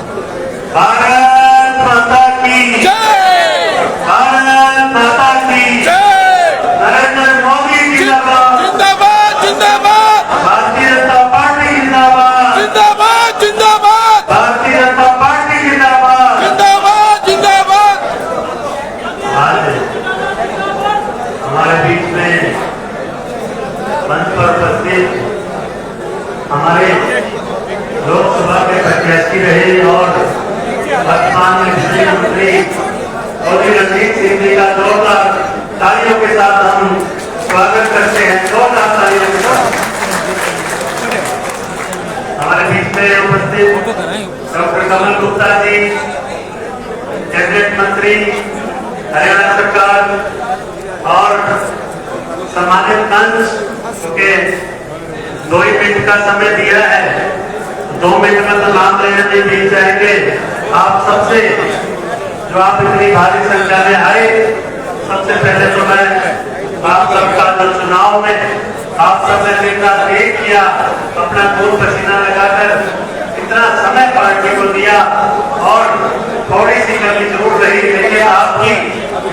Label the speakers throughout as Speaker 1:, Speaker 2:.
Speaker 1: भारत माता की जय, भारत माता की जय, नरेंद्र मोदी जिंदाबाद, जिंदाबाद जिंदाबाद, भारतीय जनता पार्टी जिंदाबाद, जिंदाबाद जिंदाबाद, भारतीय जनता पार्टी जिंदाबाद, जिंदाबाद जिंदाबाद। आज हमारे बीच में मंच पर उपस्थित हमारे लोकसभा के प्रत्याशी रहे और वर्तमान में बिजली मंत्री चौधरी रणजीत सिंह जी का जोरदार तालियों के साथ हम स्वागत करते हैं। जोरदार तालियों के साथ हमारे बीच में उपस्थित डॉक्टर कमल गुप्ता जी, कैबिनेट मंत्री हरियाणा सरकार, और सम्मानित मंच के 2 मिनट का समय दिया है। 2 मिनट में तो नाम लेने नहीं मिल जाएंगे। आप सबसे जो आप इतनी भारी संख्या में आए, सबसे पहले तो मैं आप सबका जो चुनाव में आप सबने निर्णय तय किया, अपना खून पसीना लगाकर इतना समय पार्टी को दिया और थोड़ी सी कमी जरूर रही, लेकिन आपकी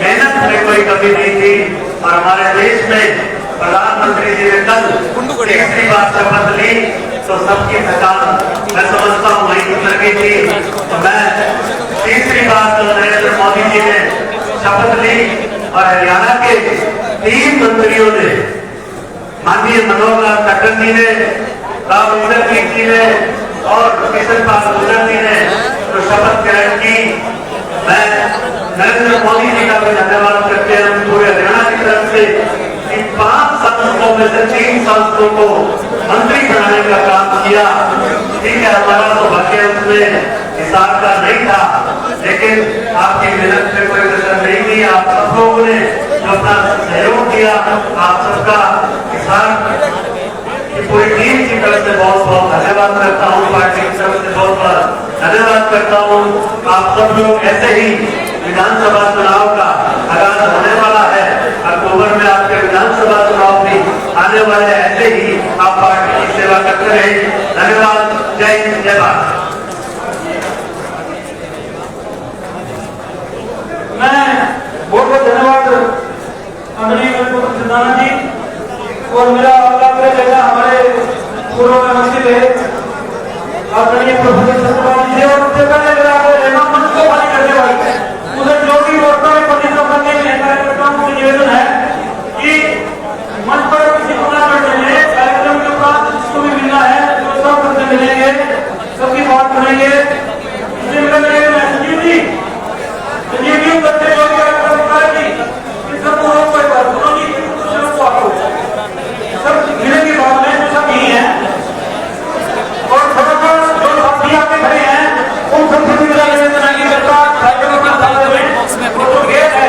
Speaker 1: मेहनत में कोई कमी नहीं थी। और हमारे देश में प्रधानमंत्री जी ने कल तीसरी बार शपथ ली तो सबकी थकान मैं समझता हूँ वही उतर गई थी। तो मैं तीसरी बार जो नरेंद्र मोदी जी ने शपथ ली और हरियाणा के 3 मंत्रियों ने, माननीय मनोहर लाल खट्टर जी ने, राम इंद्रजीत जी ने और किशन पाल गुर्जर जी ने तो शपथ ग्रहण की। मैं नरेंद्र मोदी जी का भी धन्यवाद करते हैं पूरे हरियाणा की तरफ से। इन 5 सांसदों में से 3 सांसदों को मंत्री बनाने का काम किया। ठीक है, हमारा तो भाग्य उसमें हिसाब का नहीं था, लेकिन आपकी मेहनत में कोई कसर नहीं थी। आप सब लोगों ने अपना सहयोग दिया, आप सबका किसान की पूरी टीम की तरफ से बहुत बहुत धन्यवाद करता हूँ, पार्टी की तरफ से बहुत बहुत धन्यवाद करता हूँ। आप सब लोग ऐसे ही विधानसभा चुनाव का आगाज होने वाला है, अक्टूबर में आपके विधानसभा चुनाव भी आने वाले, ऐसे ही आप पार्टी की सेवा करते रहे। धन्यवाद। जय हिंद, जय भारत।
Speaker 2: मैं बहुत बहुत धन्यवाद आदरणीय सिंधाना जी और मेरा अगला हमारे पूर्व में मस्जिद है आदरणीय प्रोफेसर सत्यपाल जी और उससे पहले मेरा मंच को खाली करने वाले उधर जो भी वर्षों में प्रतिष्ठा करने में कार्यकर्ताओं से निवेदन है कि मंच पर किसी को न करने में कार्यक्रम के बाद जिसको भी मिलना है जो सब करते मिलेंगे, सबकी बात करेंगे। इसलिए मेरा संजीव जी करते जो भी सबको कोई बात नहीं, सब मिलेंगे बाद में, जो सब यही है। और थोड़ा सा जो साथी आपके खड़े हैं उन सबसे भी मेरा निवेदन है कि सरकार कार्यक्रम के साथ में जो गेट है,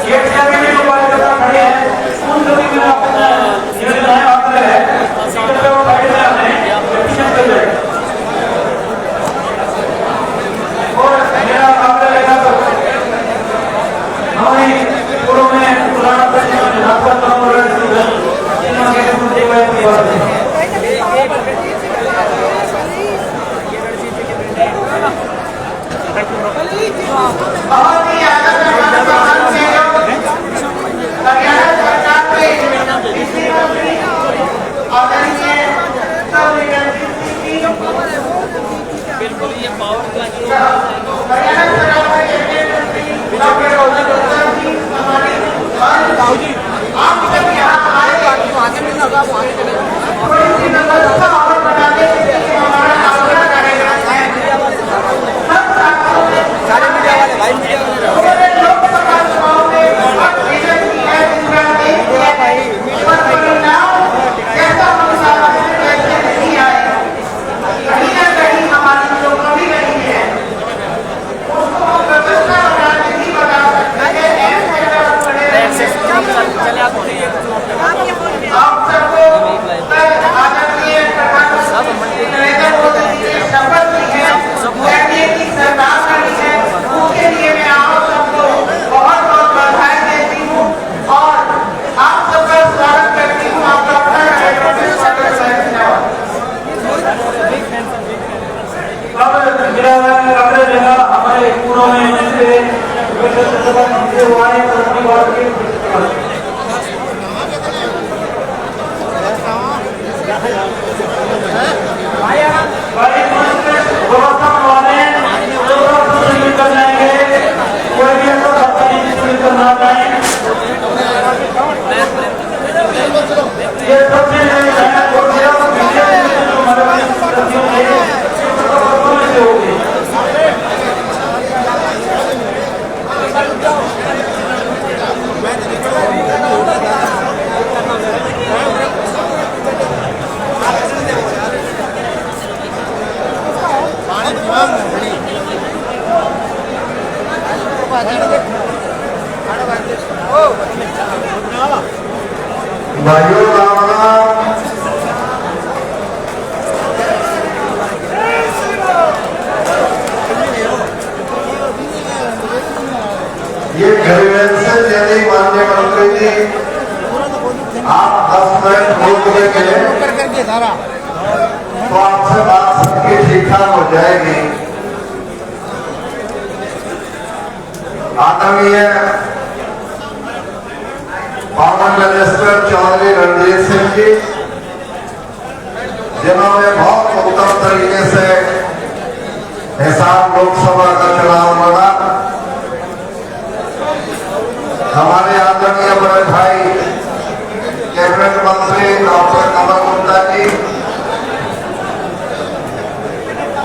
Speaker 2: गेट के आगे भी जो कार्यकर्ता खड़े हैं उन सभी मेरा निवेदन है आपसे है कि वो खड़े हैं अपने पीछे चल जाए। और मेरा आपसे लेना तो हमारी पूर्व में पुराना प्रश्न भाजपा चुनाव लड़ चुके हैं, बहुत ही हरियाणा सरकार पे
Speaker 3: बिल्कुल ये पावर
Speaker 2: आप जब यहाँ आए बनाने के लिए हमारा आग्रह करेगा सब साथियों ने सारे मीडिया वाले भाई लोकसभा चुनाव में विजय की है पूरा देश पर परिणाम जैसा हम सामने वैसे नहीं आए। कहीं ना कहीं हमारी जो कमी रही है हुआ है अपनी बात की भाई व्यवस्था वाले कर जाएंगे, कोई भी ऐसा खाता नहीं करना चाहे। ये सबसे
Speaker 4: भाइयों राम राम। ये ग्रेजुएशन यदि माननीय मंत्री जी आप 10 मिनट रोक देंगे तो आपसे बात सबकी ठीक ठाक हो जाएगी। आदरणीय पावन मिनिस्टर चौधरी रणजीत सिंह जी, जिन्होंने बहुत उत्तम तरीके से हिसार लोकसभा का चुनाव लड़ा। हमारे आदरणीय बड़े भाई कैबिनेट मंत्री डॉक्टर कमल गुप्ता जी,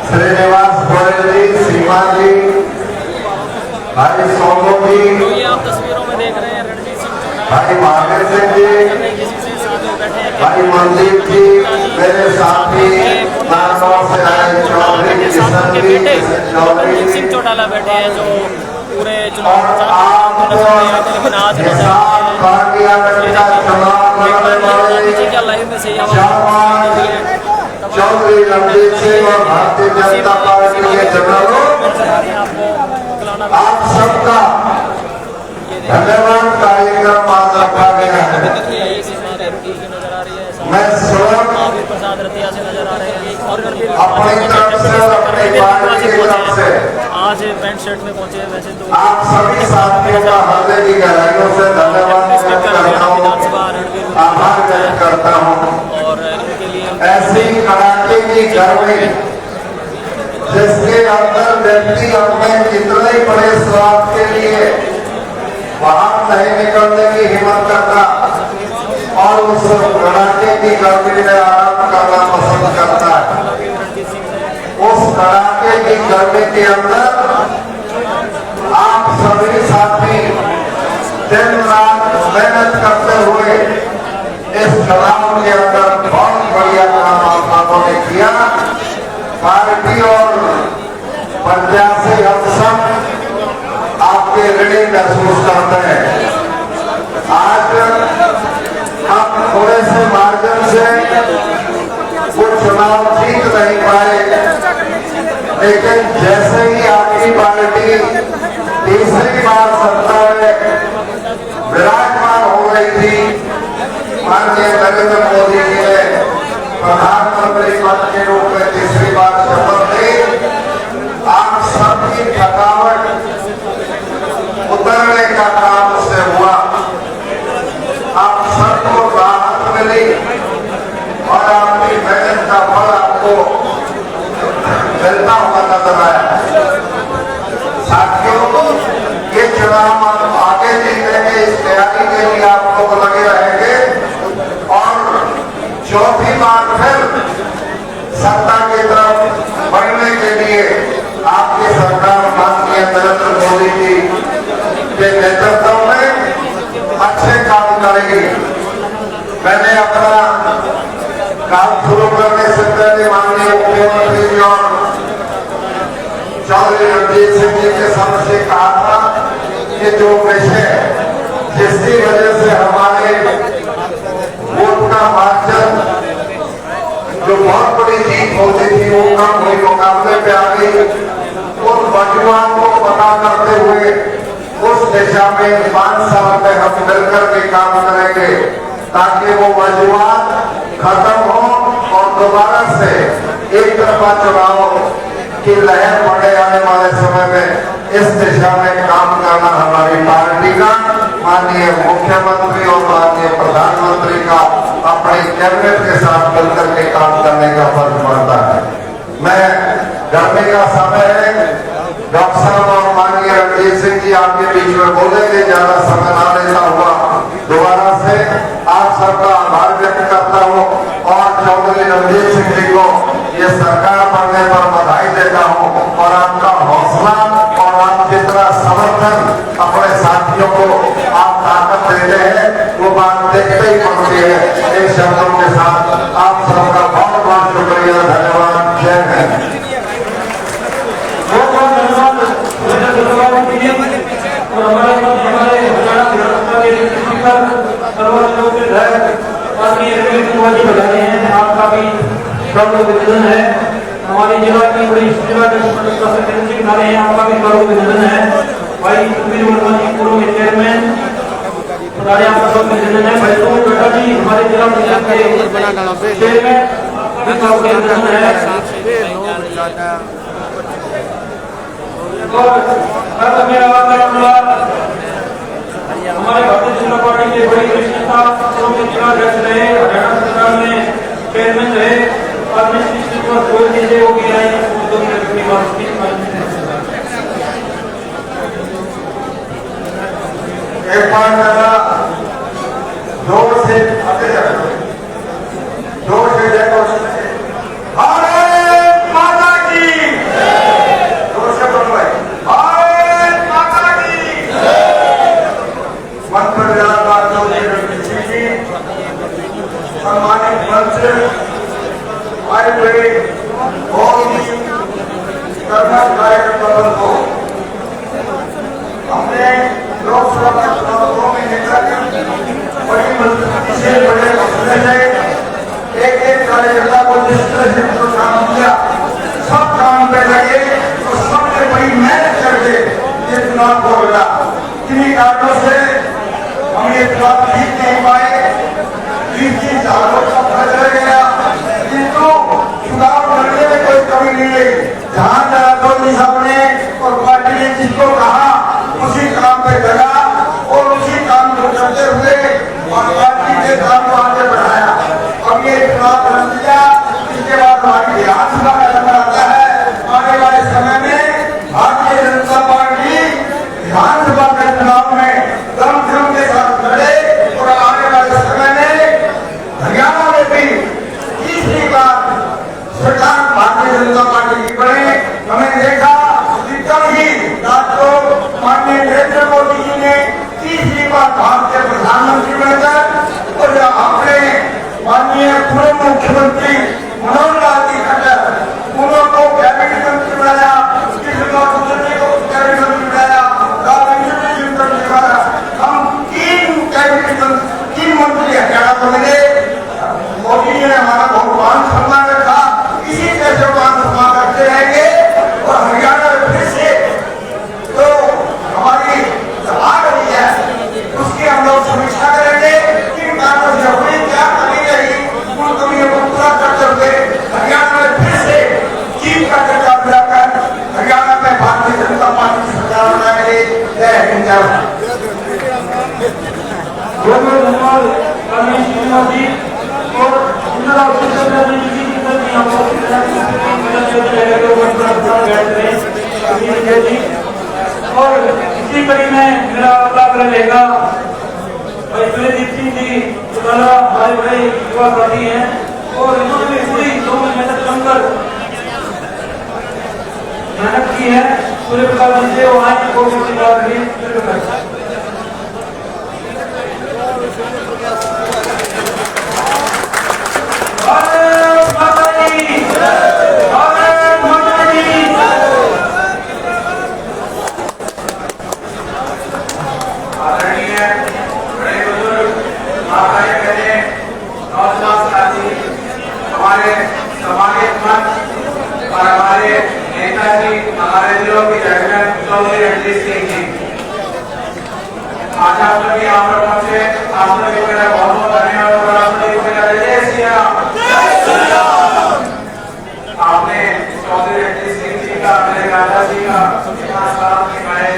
Speaker 4: श्रीनिवास गोयल जी, सीमा जी, भाई सोमू जी,
Speaker 3: ये आप तस्वीरों में देख रहे हैं रणजीत सिंह
Speaker 4: भाई महावीर सिंह जी,
Speaker 3: किसी से साथ में बैठे हैं।
Speaker 4: भाई मनदीप जी, मेरे साथी नागौर से आए चौधरी किशन जी, चौधरी
Speaker 3: रणजीत
Speaker 4: जी,
Speaker 3: सिंह चौटाला बैठे हैं जो पूरे
Speaker 4: और
Speaker 3: चुनाव
Speaker 4: आप
Speaker 3: लेकिन आज
Speaker 4: हिसार पार्टियां का चुनाव लड़ने वाले
Speaker 3: क्या लाइव में सही
Speaker 4: जवान चौधरी रणजीत सिंह और भारतीय जनता पार्टी के जनरलों, आप सबका धन्यवाद। कार्यक्रम आज रखा गया है। मैं स्वयं
Speaker 3: प्रसाद रतिया से नजर आ रहे हैं और
Speaker 4: अपनी तरफ से और अपनी पार्टी की तरफ से
Speaker 3: आज पैंट शर्ट में पहुंचे हैं। वैसे तो
Speaker 4: आप सभी साथियों का हृदय की गहराइयों से धन्यवाद व्यक्त करता हूँ, आभार व्यक्त करता हूँ।
Speaker 3: और इनके लिए
Speaker 4: ऐसी कड़ाके की गर्मी जिसके अंदर व्यक्ति अपने कितने ही बड़े स्वार्थ के लिए बाहर नहीं निकलने की हिम्मत करता और उस कड़ाके की गर्मी में आराम करना पसंद करता है। उस कड़ाके की गर्मी के अंदर आप सभी साथी दिन रात मेहनत करते हुए इस चुनाव के अंदर बहुत बढ़िया काम आप लोगों ने किया। पार्टी और प्रत्याशी हम सब आपके ऋणी महसूस करते हैं। आज हम थोड़े से मार्जिन से वो चुनाव जीत नहीं पाए, लेकिन जैसे ही आपकी पार्टी तीसरी बार सत्ता में विराजमान हो गई थी, माननीय नरेंद्र मोदी जी ने प्रधानमंत्री पद के रूप में तीसरी बार शपथ ली। आप सबकी थकावट उतरने का काम उससे हुआ, आप सबको राहत मिली और आपकी मेहनत का फल आपको मिलता हुआ नजर आया। साथियों, ये चुनाव आप आगे जीतेंगे इस तैयारी के लिए आप लोग लगे रहेंगे और चौथी बार फिर सत्ता की तरफ बढ़ने के लिए आपकी सरकार माननीय नरेंद्र मोदी जी के नेतृत्व में अच्छे काम करेगी। मैंने अपना काम शुरू करने से पहले माननीय मुख्यमंत्री जी और चौधरी रणजीत सिंह जी के समक्ष कहा था कि जो विषय जिसकी वजह से हमारे वोट का मार्जिन जो बहुत बड़ी जीत होती थी वो कम हुई, मुकाबले पे आ गई। उन वजूहात को पता करते हुए उस दिशा में 5 साल में हम मिलकर के काम करेंगे ताकि वो वजूहात खत्म हो और दोबारा से एक तरफा चुनाव की लहर बढ़े आने वाले समय में इस दिशा में काम करना हमारी पार्टी का, माननीय मुख्यमंत्री और माननीय प्रधानमंत्री का अपनी कैबिनेट के साथ मिलकर के काम करने का फर्ज पड़ता है। मैं गर्मी का समय है, डॉक्टर साहब और माननीय रणजीत सिंह जी आपके बीच में बोलेंगे, ज्यादा समय ना लेता हुआ दोबारा से आप सबका आभार व्यक्त करता हूँ और चौधरी रणजीत सिंह जी को ये सरकार बनने पर बधाई देता हूँ और आपका हौसला और आप जितना समर्थन अपने साथियों को आप ताकत देते हैं वो बात देखते ही पड़ती है। इन शब्दों के साथ आप सबका बहुत बहुत शुक्रिया, धन्यवाद, जय हिंद।
Speaker 2: बहुत बहुत धन्यवाद और हमारे विधानसभा के स्पीकर सर्वोच्च विधायक आदरणीय रमेश कुमार जी बता रहे हैं, आपका भी बहुत अभिनंदन है। हमारे जिला की बड़ी सेवा सेक्रेटरी बता रहे हैं, आपका भी बहुत अभिनंदन है। भाई सुखबीर वर्मा जी पूर्व में चेयरमैन बता रहे हैं, आपका बहुत अभिनंदन है। भाई सोम बेटा जी हमारे जिला परिषद के चेयरमैन, आपका बहुत अभिनंदन है। और मेरा हमारे भारतीय जनता पार्टी के बड़ी वरिष्ठ नेता जिलाध्यक्ष रहे, हरियाणा सरकार में चेयरमैन रहे और वो भी आए
Speaker 4: एक बार जरा जोर से भारत माता की, जोर से बोलो भाई, भारत माता की। मंत्र सम्मानित मंच आए हुए बहुत ही कार्यकर्ताओं को हमने लोकसभा चुनावों में बड़ी मजबूती से बड़े हौसले से एक कार्यकर्ता को जिस तरह से प्रोत्साहन किया, सब काम पे लगे तो सबसे बड़ी मेहनत करके ये चुनाव को लड़ा। किन्हीं कारणों से हम ये चुनाव जीत नहीं पाए, 20 सालों का फर्ज रह गया, किंतु चुनाव लड़ने में कोई कमी नहीं रही। जहां जहां मोदी साहब ने और पार्टी ने जिसको कहा उसी काम पे लगा और उसी काम को करते हुए और पार्टी के काम को आगे बढ़ाया। अब ये चुनाव लड़ दिया, इसके बाद हमारी विधानसभा का नंबर आता है। आने वाले समय में भारतीय जनता पार्टी विधानसभा के चुनाव में दम के साथ लड़े और आने वाले समय में हरियाणा में भी तीसरी बार सरकार भारतीय जनता पार्टी की बने। हमें देखा कि कल ही रात को माननीय नरेंद्र मोदी जी ने तीसरी बार भारत के प्रधानमंत्री बनकर और अपने माननीय पूर्व मुख्यमंत्री मनोहर लाल जी खट्टर उन्हों को कैबिनेट मंत्री बनाया, कृष्णकुमार मुखर्जी को कैबिनेट मंत्री बनाया, हम तीन मंत्री हरियाणा को मिले। मोदी जी ने हमारा बहुत मान सम्मान रखा, इसी तरह से मान सम्मान रखते रहेंगे और हरियाणा में फिर से तो हमारी आ रही है उसकी हम लोग समीक्षा करेंगे। किन कारणों से अपनी क्या कमी रही उन कमियों को पूरा करते हुए हरियाणा में फिर से जीत का चर्चा मिलाकर हरियाणा में भारतीय जनता पार्टी की सरकार बनाएंगे। जय हिंद, जय भारत।
Speaker 2: बहुत बहुत धन्यवाद आदरणीय श्रीनिवास जी और इंदिरा जी की और इसी कड़ी में मेरा अगला आग्रह रहेगा भाई सुरजीत सिंह जी हमारे बड़े युवा साथी हैं और इन्होंने पूरी 2 महीने तक जमकर मेहनत की है। सूर्य प्रकाश जी से वो आए
Speaker 1: हमारे सामाजिक मंच और हमारे नेताजी, हमारे जिलों के चेयरमैन चौधरी रणजीत सिंह जी, आज आप लोग यहाँ पर पहुंचे, आप लोग मेरा बहुत बहुत धन्यवाद और आप लोग मेरा जय श्री राम। आपने चौधरी रणजीत सिंह जी
Speaker 2: का, मेरे दादाजी का इतना साथ निभाए,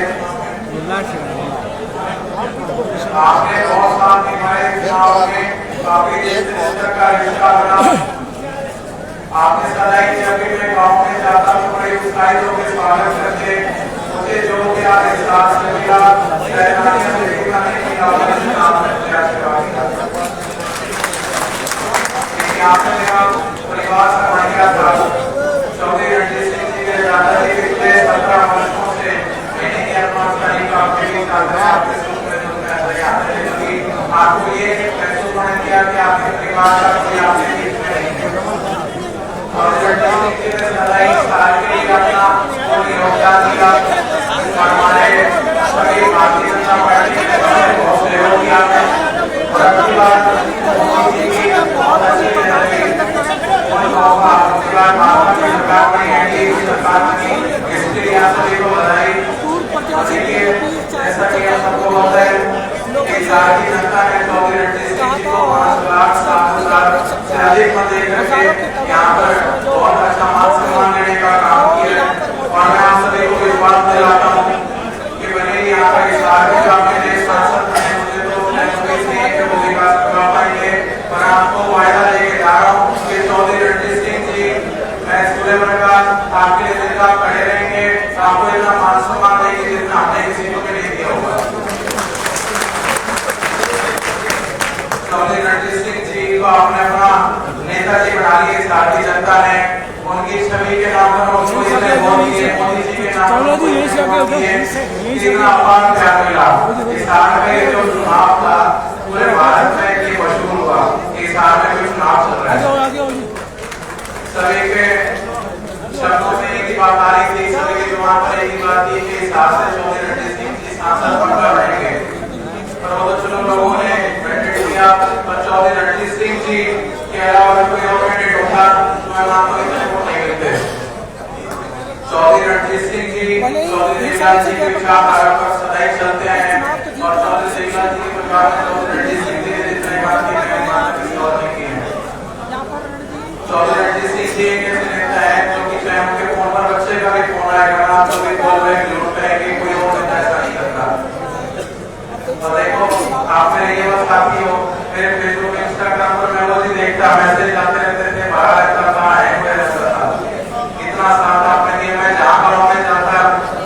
Speaker 2: आपने बहुत साथ निभाए चुनाव में, काफी देर से तक का रिश्ता बना। आपने सदा ही जब भी मैं गाँव में जाता तो बड़े उत्साहितों के स्वागत करते, मुझे जो भी आप एहसास में मिला, सहनानियों से देखा नहीं कि आपने काम करते आशीर्वाद किया। यहाँ पे मेरा परिवार से बढ़ गया था। चौधरी रणजीत सिंह जी के दादाजी पिछले 17 वर्षों से मैंने निर्माण का आपके आपको ये महसूस होने दिया कि आपके परिवार का कोई आपके बीच में नहीं है। और रणजीत सिंह जी ने सदा ही साल के लिए अपना योगदान दिया और हमारे सभी भारतीय जनता पार्टी के बहुत सहयोग किया और अगली बार बहुत अच्छी सरकार बनी, इसके लिए आप सभी को बधाई। जैसा कि आप सबको पता है कि सारी जनता ने चौधरी रणजीत सिंह जी को 5 लाख 7 हजार से अधिक मत देकर के यहाँ पर बहुत अच्छा मान सम्मान देने का काम किया और मैं आप सभी को विश्वास दिलाता हूँ कि भले ही यहाँ पर सारे अपने सांसद बने मुझे तो मैं कोई विकास करवा पाएंगे, पर आपको वायदा लेके जा रहा हूँ कि चौधरी रणजीत सिंह जी मैं आपके लिए दिन रात खड़े रहेंगे, आपको इतना मान सम्मान देंगे जितना हमने किसी को भी नहीं दिया होगा। चौधरी रणजीत सिंह जी को आपने अपना नेताजी बना लिया भारतीय जनता ने, उनकी छवि के नाम पर उनको इसने वोट दिए, मोदी जी के नाम पर वोट दिए, इतना अपार प्यार मिला। इस साल में जो चुनाव था पूरे भारत में ये मशहूर हुआ, इस साल में कोई चुनाव चल रहा है। सभी के शब्दों में एक ही बात आ रही थी, सभी के जुबान पर एक ही बात थी कि इस हाथ से चौधरी रणजीत सिंह जी सांसद बनकर रहेंगे। पर वो चलो लोगों ने कैंडिडेट किया, पर चौधरी रणजीत सिंह जी के अलावा कोई और कैंडिडेट होता तो मैं नाम को इतने वोट नहीं मिलते। चौधरी रणजीत सिंह जी, चौधरी देवीलाल जी के विचारधारा पर सदा ही चलते हैं और चौधरी देवीलाल जी के परिवार में चौधरी रणजीत सिंह जी ने जितने बात की मैंने माना किसी और ने की है। चौधरी रणजीत सिंह जी एक ऐसे नेता है जो कि चाहे उनके फोन पर बच्चे का भी फोन आएगा ना तो भी बोल रहे हैं लूट रहे कि कोई और नेता ऐसा नहीं करता। और देखो आपने ये बात काफी हो, मेरे फेसबुक इंस्टाग्राम पर मैं वो देखता मैसेज आते रहते थे, बाहर रहता था, कोई रहता था, इतना साथ आपने दिया। मैं जहाँ पर मैं जाता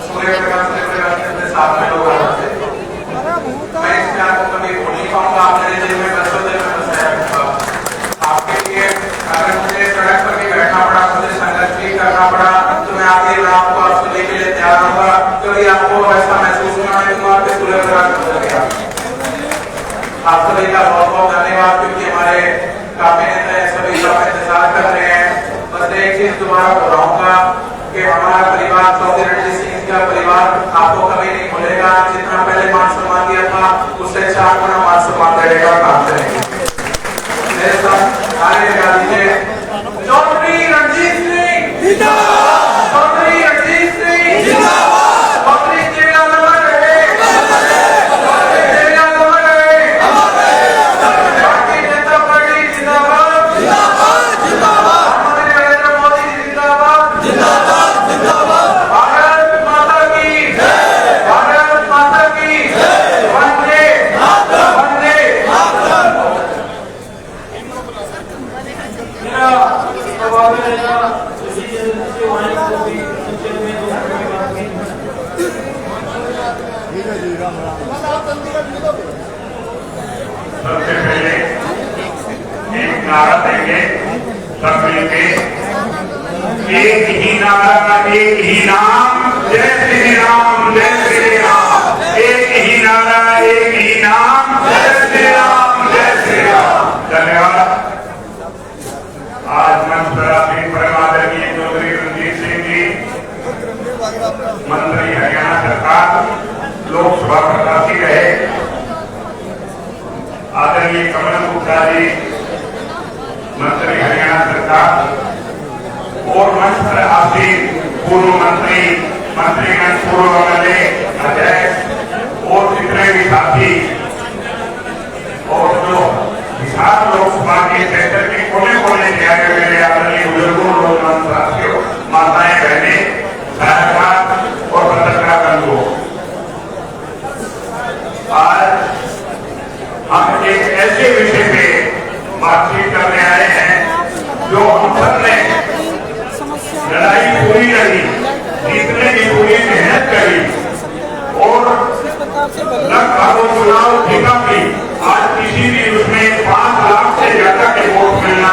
Speaker 2: सूर्य प्रकाश के साथ में लोग आते थे, मैं इसमें आपको कभी भूल नहीं पाऊंगा। आप मेरे दिल में बरसों दिन में बसाया आपके लिए। अगर मुझे सड़क पर भी बैठना पड़ा, मुझे संघर्ष भी करना पड़ा, तो मैं आगे रात को आपको लेके लिए तैयार होगा, क्योंकि आपको ऐसा महसूस होना है कि सूर्य प्रकाश हो गया। आप सभी का बहुत बहुत धन्यवाद, क्योंकि हमारे काफी नेता सभी का इंतजार कर रहे हैं। बस एक चीज दोबारा दोहराऊंगा कि हमारा परिवार चौधरी रणजीत सिंह का परिवार आपको कभी नहीं भूलेगा। जितना पहले मान सम्मान दिया था उससे 4 गुना मान सम्मान देने का काम करेंगे। मेरे साथ आगे लगा दीजिए चौधरी रणजीत सिंह जिंदाबाद, चौधरी रणजीत सिंह जिंदाबाद, चौधरी देवीलाल अमर रहे, चौधरी देवीलाल अमर रहे, भारतीय जनता पार्टी जिंदाबाद, जिंदाबाद, जिंदाबाद, हमारे नरेंद्र मोदी जिंदाबाद, जिंदाबाद, जिंदाबाद, भारत माता की जय, भारत माता की जय, वंदे मातरम, वंदे मातरम।
Speaker 1: सबसे पहले एक नारा देंगे सब मिलके, एक ही नारा एक ही नाम, जय श्री राम, जय श्री राम, एक ही नारा एक ही नाम, जय श्री राम, जय श्री राम। धन्यवाद। आज मंच पर अपनी परम आदरणीय चौधरी रणजीत सिंह जी, मंत्री हरियाणा सरकार, लोकसभा प्रत्याशी रहे, आदरणीय कमल गुप्ता जी, मंत्री हरियाणा सरकार, और मंच पर आसीन पूर्व मंत्री, मंत्रीगण, पूर्व एमएलए, अध्यक्ष और जितने भी साथी, और जो बिहार लोकसभा के सेक्टर के कोने कोने से आए मेरे आदरणीय बुजुर्गों, नौजवान साथियों, माताएं, बहनें, करी, जीतने की पूरी मेहनत करी और लगभग चुनाव जीता भी। आज किसी भी उसमें 5 लाख से ज्यादा के वोट मिलना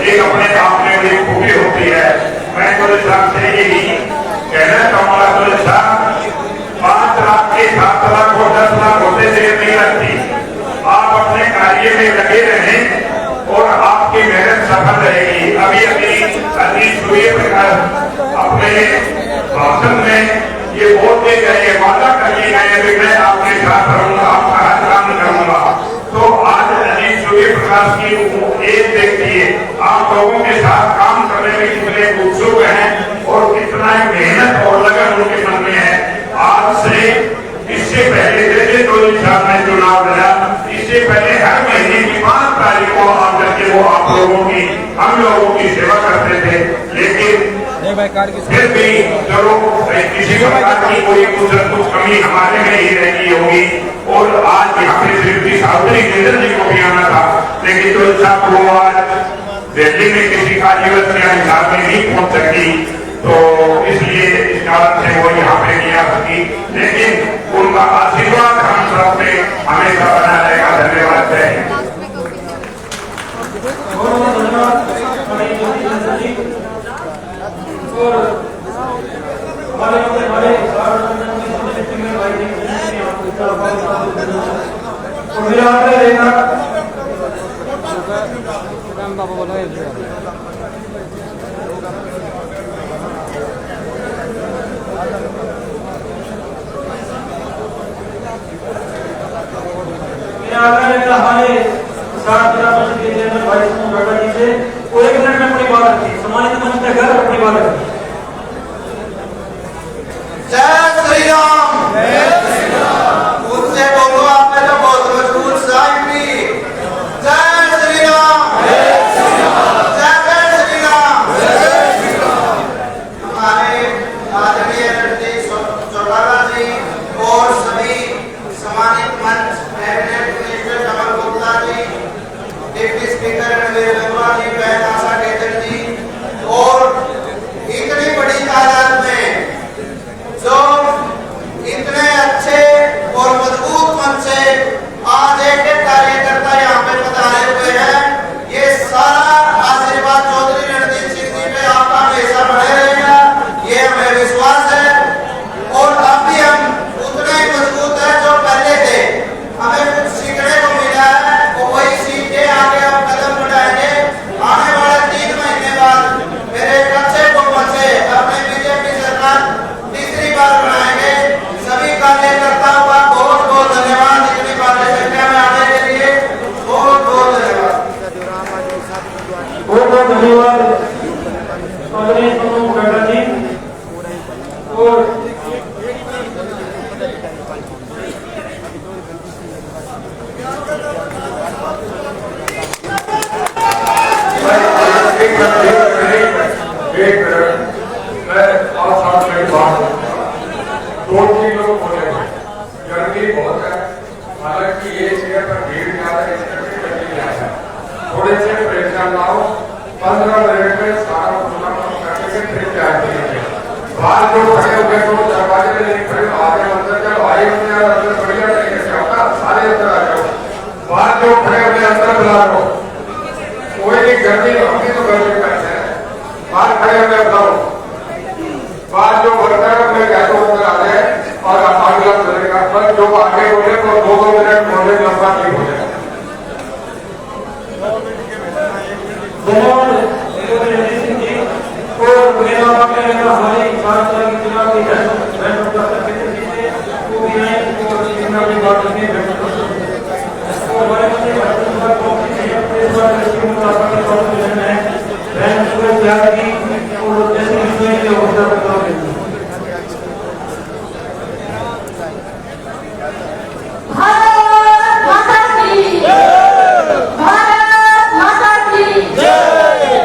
Speaker 1: एक अपने आप में बड़ी खूबी होती है। मैं तो साहब से यही कहना चाहूंगा, तो साहब 5 लाख के 7 लाख और 10 लाख होते देर नहीं लगती। आप अपने कार्य में लगे रहें और आपकी मेहनत सफल रहेगी। अभी अभी सूर्य प्रकाश अपने भाषण में ये बोलते गए, वादा करके गए, मैं आपके साथ रहूंगा, आपका हर काम करूंगा। तो आज अजीत सूर्य प्रकाश की एक देखिए, आप लोगों के साथ काम करने में कितने उत्सुक हैं और कितना मेहनत और लगन उनके मन में है। आज से इससे पहले जैसे 2007 में चुनाव लड़ा, इससे पहले हर महीने की 5 तारीख को आप करके वो आप लोगों की, हम लोगों की सेवा करते थे। लेकिन फिर भी चलो किसी प्रकार की कोई कुछ कमी हमारे में ही रही होगी और आज यहाँ पे श्रीमती सावित्री जिंदल जी को भी आना था, लेकिन तो साहब वो आज दिल्ली में किसी कार्यवश के हिसाब में नहीं पहुंच सकी, तो इसलिए इस कारण से वो यहाँ पे नहीं आ सकी। लेकिन उनका आशीर्वाद हम सब पे हमेशा बना रहेगा। धन्यवाद। जय हिंद।
Speaker 2: बहुत धन्यवाद और हमारे मेरा आग्रह रहेगा
Speaker 3: बाबा बोला
Speaker 2: हमारे साथ जिला परिषद के चेयरमैन भाई सुमन जी से वो 1 मिनट में अपनी बात रखी, सम्मानित मंच पे घर अपनी बात रखी।
Speaker 4: जय श्री राम। उनसे बोलो, आपने तो बहुत मजबूत साइन भी। जय श्री राम। जय श्री राम। हमारे आदरणीय रणजीत चौटाला जी और सभी सम्मानित मंच कैबिनेट मिनिस्टर कमल गुप्ता जी, डिप्टी स्पीकर रणवीर बंगला जी, बहन आशा केजल जी और इतनी बड़ी तादाद में जो इतने अच्छे और मजबूत मन से आज एक कार्यकर्ता यहाँ पे पधारे हुए हैं। ये सारा आशीर्वाद चौधरी रणजीत सिंह जी पे आपका हमेशा बने रहेगा, ये हमें विश्वास है। और अब भी हम उतने ही मजबूत हैं जो पहले थे। हमें कुछ सीखने को मिला है, वो वही सीख के आगे हम कदम बढ़ाएंगे। आने वाले 3 महीने बाद मेरे एक अच्छे बहुमत से अपने बीजेपी सरकार तीसरी बार बनाएंगे। सभी कार्यकर्ताओं का बहुत बहुत धन्यवाद, इतनी भारी संख्या में आने के लिए बहुत बहुत धन्यवाद।
Speaker 2: बहुत बहुत धन्यवाद आदरणीय सोनू मुखर्जा जी। और
Speaker 5: गर्मी बहुत है, हालांकि ये जगह पर भीड़ ज्यादा है, थोड़े से परेशान ना हो। 15 मिनट में सारा प्रोग्राम करने के फिर जाएंगे। बाहर जो खड़े हुए तो दरवाजे में नहीं खड़े, आगे अंदर चलो, आए अंदर बढ़िया तरीके से होगा, सारे अंदर आ जाओ। बाहर जो खड़े हुए अंदर बुला लो, कोई नहीं, गर्मी हम भी तो गर्मी करते हैं, बाहर खड़े हुए बुलाओ। बाहर जो वर्कर अपने गैसों अंदर आ जाए और अगला चलेगा, पर जो आगे बोले तो 2 मिनट बोलने लंबा नहीं हो जाए।
Speaker 2: धन्यवाद रणजीत सिंह जी। और मेरा हमारी भारत की जिला की वो भी आए अपनी बात रखने और हमारे
Speaker 6: भारत माता की जय।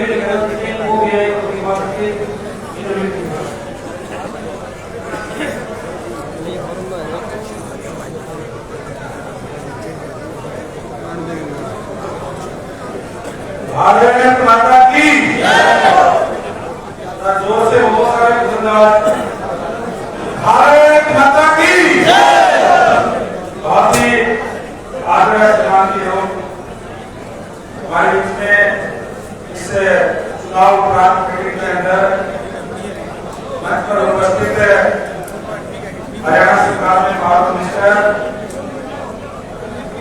Speaker 2: वो भी है उनकी बात की इंटरव्यू की भारत माता की जोर से बहुत सारे धन्यवाद। भारत माता की बहुत ही आदर सम्मान की हो हमारे बीच में इस चुनाव प्रांत के अंदर मंच पर उपस्थित हरियाणा सरकार में माननीय मिनिस्टर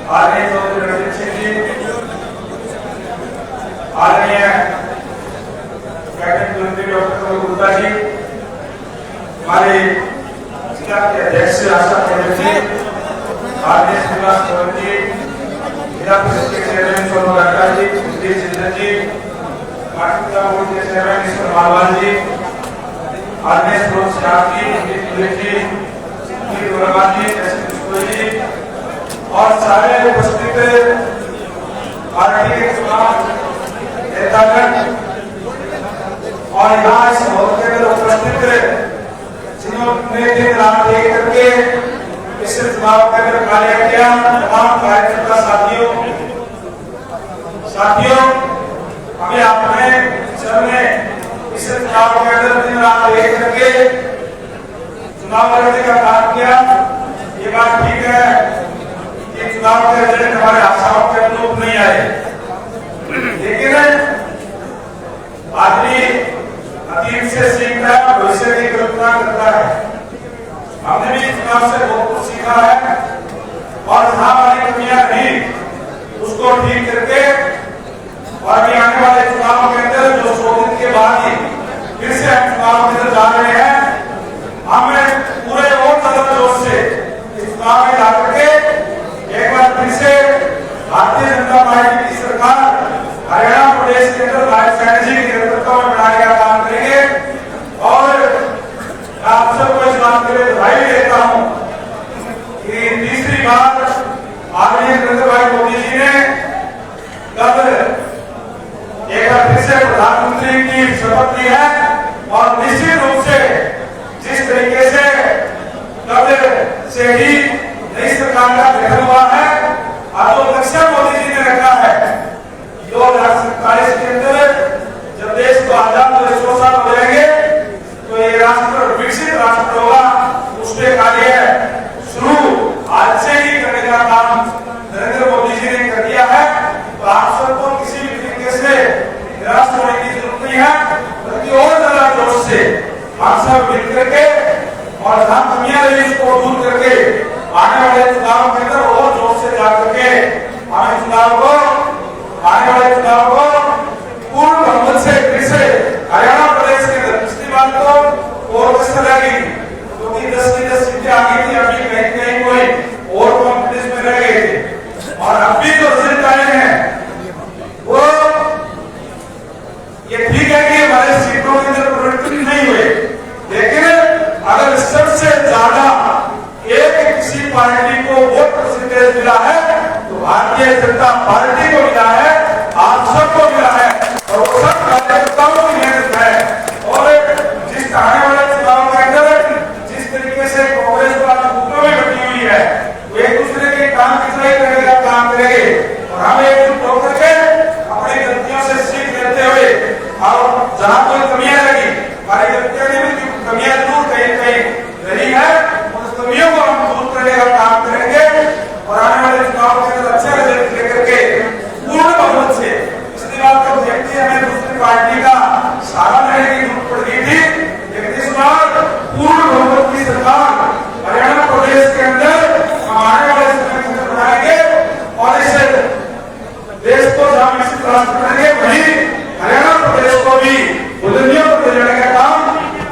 Speaker 2: आदरणीय चौधरी रणजीत सिंह जी, आदरणीय कैबिनेट मंत्री डॉक्टर कमल गुप्ता जी, हमारे जिला के अध्यक्ष आशा पटेल जी, आदरणीय श्रीनिवास भवन जी, जिला परिषद के चेयरमैन सोनू राठा जी, सुधीर सिंह जी, मार्केटिंग बोर्ड के चेयरमैन ईश्वर मालवाल जी, आदरणीय सुरेश श्याम जी, जी, वर्मा जी, जी और सारे उपस्थित पार्टी के चुनाव नेतागण और यहाँ इस हॉल के अंदर उपस्थित जिन्होंने दिन रात एक करके इस चुनाव के अंदर कार्य किया, तमाम कार्यकर्ता साथियों हमें आपने सबने इस चुनाव के अंदर दिन रात एक करके चुनाव लड़ने का काम किया। ये बात ठीक है कि चुनाव के रिजल्ट हमारे आशाओं के अनुरूप नहीं आए, लेकिन आदमी अतीत से सीखता है, भविष्य की कल्पना करता है। हमने भी चुनाव से बहुत कुछ सीखा है और जहां हमारी कमियां रही उसको ठीक करके और अभी आने वाले चुनाव के अंदर जो 100 दिन के बाद ही फिर से हम चुनाव के अंदर जा रहे हैं, हमें पूरे और ज्यादा जोश से इस चुनाव में ला करके एक बार फिर से भारतीय जनता पार्टी की सरकार हरियाणा प्रदेश के अंदर राजस्थान जी की नेतृत्व में बनाने का काम करेंगे। और आप सबको इस बात के लिए बधाई देता हूं कि तीसरी बार आदरणीय नरेंद्र भाई मोदी जी ने कल एक बार फिर से प्रधानमंत्री की शपथ ली है और निश्चित रूप से जिस तरीके से कल से ही नई सरकार का गठन हुआ है और जो लक्ष्य मोदी जी ने रखा है 2047 के अंदर जब देश को आजाद 100 साल हो जाएंगे तो ये राष्ट्र विकसित राष्ट्र होगा। उसके कार्य शुरू आज से ही करने का काम नरेंद्र मोदी जी ने कर दिया है। तो आप सबको किसी भी तरीके से निराश होने की जरूरत नहीं है, बल्कि और ज्यादा जोश से आप सब मिलकर के और जहां कमियां रही उसको दूर करके आने वाले चुनाव के अंदर और जोश से जाकर के आने वाले चुनाव को पूर्ण बहुमत से फिर से हरियाणा प्रदेश के अंदर पिछली बार तो और कसर रह गई क्योंकि 10 की 10 सीटें आ गई थी, अभी कहीं कहीं कोई और कॉन्फिडेंस में रह गए थे और अभी जो रिजल्ट आए हैं वो ये ठीक है कि हमारे सीटों के अंदर परिवर्तन नहीं हुए, लेकिन अगर सबसे ज्यादा एक किसी पार्टी को वोट परसेंटेज मिला है तो भारतीय जनता पार्टी को मिला है, आप सबको मिला है और वो सब कार्यकर्ताओं की मेहनत है। और जिस आने वाले चुनाव के अंदर जिस तरीके से कांग्रेस को आज गुटों में बटी हुई है वो एक दूसरे के काम कितना करने का काम करेंगे और हम एकजुट होकर के अपनी गलतियों से सीख लेते हुए और जहां कोई कमियां लगी हमारी गलतियों ने भी कमियां जरूर कहीं कहीं रही है, उन कमियों को हम दूर करने का काम करेंगे और आने वाले चुनाव के अंदर अच्छे रिजल्ट लेकर के पूर्ण बहुमत से पिछली बार तो देखते हमें दूसरी पार्टी का सहारा लेने की जरूरत पड़ गई थी, लेकिन इस बार पूर्ण बहुमत की सरकार हरियाणा प्रदेश के अंदर हम आने वाले समय के अंदर बनाएंगे और इस देश को जहां विकसित राष्ट्र करेंगे वही हरियाणा प्रदेश को भी बुलंदियों पर ले जाने का काम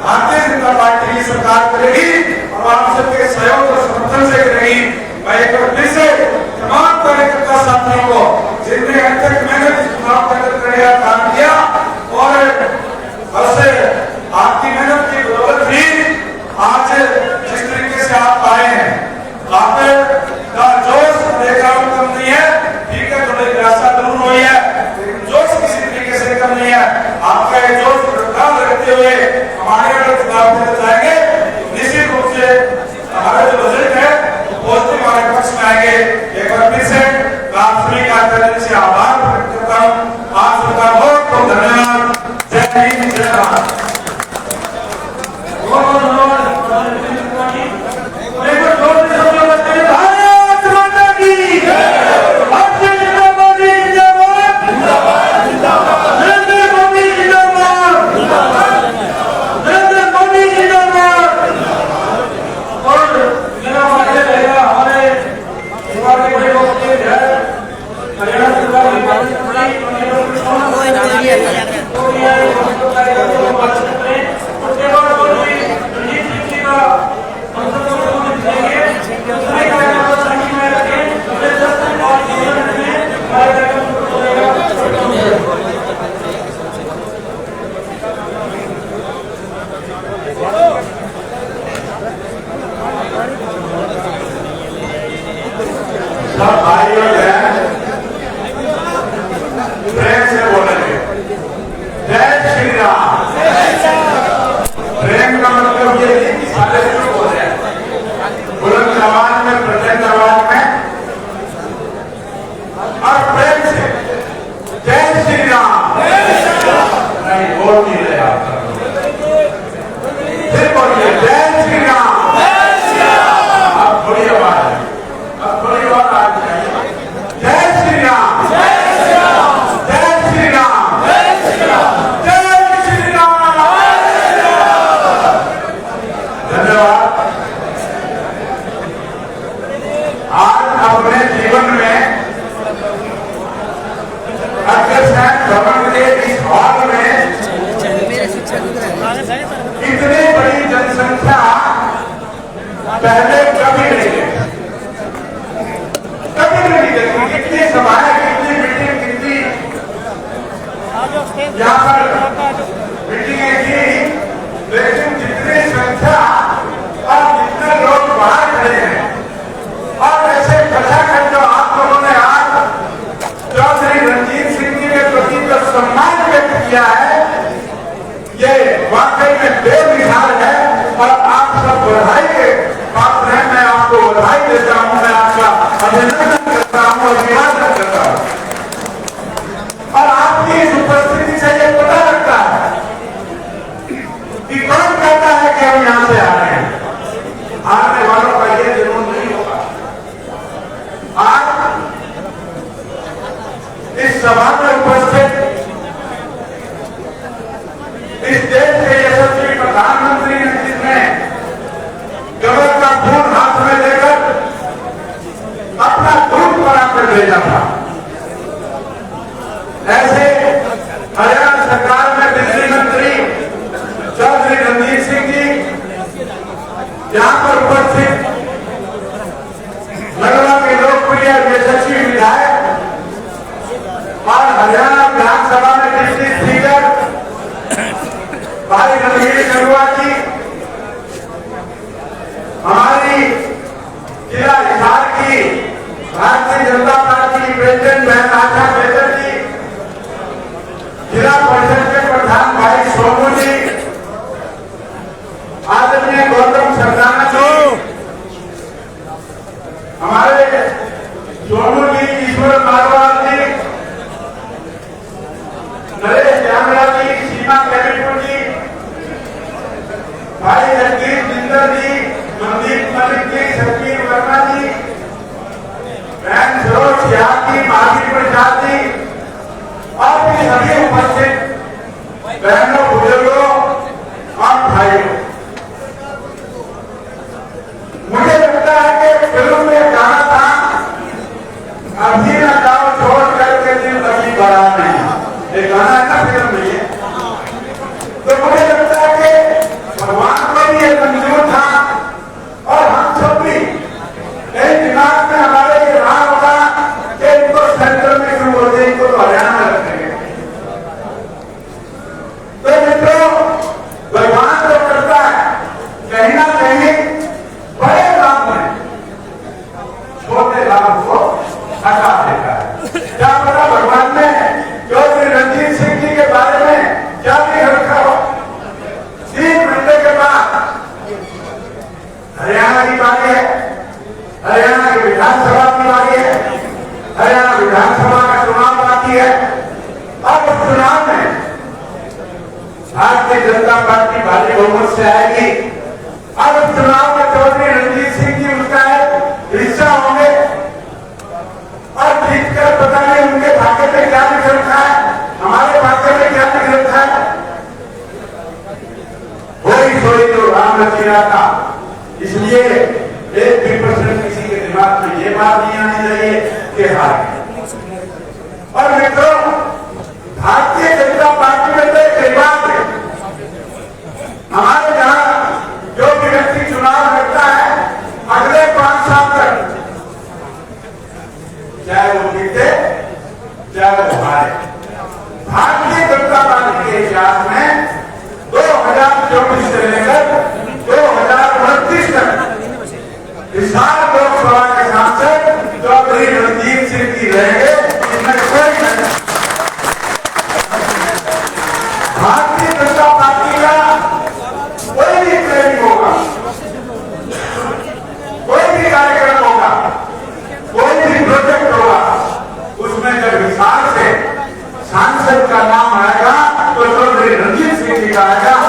Speaker 2: भारतीय जनता पार्टी की सरकार करेगी और आप सबके सहयोग और समर्थन से करेगी। मैं एक बार फिर से तमाम कार्यकर्ता साथियों को जिनने अब तक मेहनत चुनाव करने का काम किया और
Speaker 5: लाभ देते जाएंगे। निश्चित रूप से हमारा जो बजट है पॉजिटिव हमारे पक्ष में आएंगे। एक बार फिर से आप सभी का तरफ से आभार व्यक्त करता हूँ। आप सबका बहुत बहुत धन्यवाद। जय हिंद, जय भारत।
Speaker 2: बहुत धन्यवाद एक बार जोर से सब लोग बताइए भारत माता की नरेंद्र मोदी जिंदाबाद, नरेंद्र मोदी जिंदाबाद, नरेंद्र मोदी जिंदाबाद। और मेरा मानना रहेगा हमारे समाज के बड़े लोग हरियाणा सरकार
Speaker 5: भाई और बहन प्रेम से बोलेंगे जय श्री राम। प्रेम का मतलब ये नहीं कि सारे लोग बोल रहे हैं, बुलंद आवाज में, प्रचंड आवाज में और प्रेम से जय श्री राम। नहीं बोल नहीं रहे आप, फिर बोलिए जय श्री राम। अब थोड़ी आवाज है, अब थोड़ी और आवाज चाहिए। जय श्री राम, जय श्री राम, जय श्री राम, जय श्री राम, जय श्री राम। धन्यवाद। आज अपने जीवन में अग्रसेन भवन के इस हॉल में इतनी बड़ी जनसंख्या पहले कभी नहीं देखी, कभी नहीं देखी। कितनी सभाएं, कितनी मीटिंग, कितनी यहाँ पर मीटिंगें की, लेकिन जितनी संख्या और जितने लोग बाहर खड़े हैं और ऐसे खचाखच जो आप लोगों ने आज चौधरी रणजीत सिंह जी के प्रति जो सम्मान व्यक्त किया है, ये वाकई में बेमिसाल है। और आप सब बधाई के पात्र हैं। मैं आपको बधाई देता हूं, मैं आपका अभिनंदन करता हूं, अभिवादन करता हूं। और आपकी इस उपस्थिति से ये पता लगता है कि कौन कहता है कि हम यहां से आ रहे हैं। आने वालों का ये जुनून नहीं होगा। आज इस सभा में उपस्थित इस देश के यशस्वी प्रधानमंत्री ने जिसने कमल का फूल हाथ में लेकर अपना दूध बनाकर भेजा था, ऐसे हरियाणा सरकार में बिजली मंत्री चौधरी रणजीत सिंह जी यहां पर उपस्थित नगरा के लोकप्रिय यशस्वी विधायक और हरियाणा विधानसभा में डिप्टी स्पीकर भाई रणवीर गढ़वा जी, हमारी जिला हिसार की भारतीय जनता पार्टी प्रेसिडेंट बहन आशा बेदर जी, जिला परिषद के प्रधान भाई सोमू जी, आदरणीय गौतम सरदाना जी, हमारे सोमू जी, ईश्वर मारवाल जी, नरेश जामरा जी, सीमा कैबिनेट जी, भाई जगदीप जिंदल जी, मनदीप मलिक जी, शकीर वर्मा जी, बहन सरोज याद जी, महावीर प्रसाद जी और भी सभी उपस्थित बहनों, बुजुर्गों और भाइयों, मुझे लगता है कि फिल्म में गाना था अभी न जाओ छोड़ करके दिल कभी बड़ा नहीं, ये गाना है ना फिल्म में। तो मुझे लगता है कि भगवान को भी ये मंजूर था और हम सब भी एक दिमाग में हमारे ये रहा होगा कि इनको सेंटर में क्यों बोलते, इनको तो हरियाणा में रखेंगे। तो मित्रों, भगवान जो करता है कहीं ना कहीं बड़े लाभ में छोटे लाभ को हटा देता है। क्या पता भगवान ने चौधरी रणजीत सिंह जी के बारे में क्या भी रखा हो, भारतीय जनता पार्टी भारी बहुमत से आएगी। अब चुनाव में चौधरी रणजीत सिंह जी उनका हिस्सा होंगे और जीतकर पता नहीं उनके भाग्य में क्या लिख रखा है, हमारे भाग्य में क्या लिख रखा है। वही सोई जो राम रचीरा था। इसलिए 1% किसी के दिमाग में ये बात नहीं आनी चाहिए कि हार गए। और मित्रों, भारतीय जनता पार्टी में तो एक रिवाज है, हमारे यहाँ जो भी व्यक्ति चुनाव लड़ता है अगले 5 साल तक, चाहे वो जीते चाहे वो हारे, भारतीय जनता पार्टी के इतिहास में 2024 से लेकर 2029 तक इस साल लोकसभा के सांसद चौधरी रणजीत सिंह जी रहेंगे, इसमें कोई नहीं। भारतीय जनता पार्टी का कोई भी प्रेमी होगा, कोई भी कार्यक्रम होगा, कोई भी प्रोजेक्ट होगा, उसमें जब हिसाब से सांसद का नाम आएगा तो चौधरी रणजीत सिंह जी का आएगा।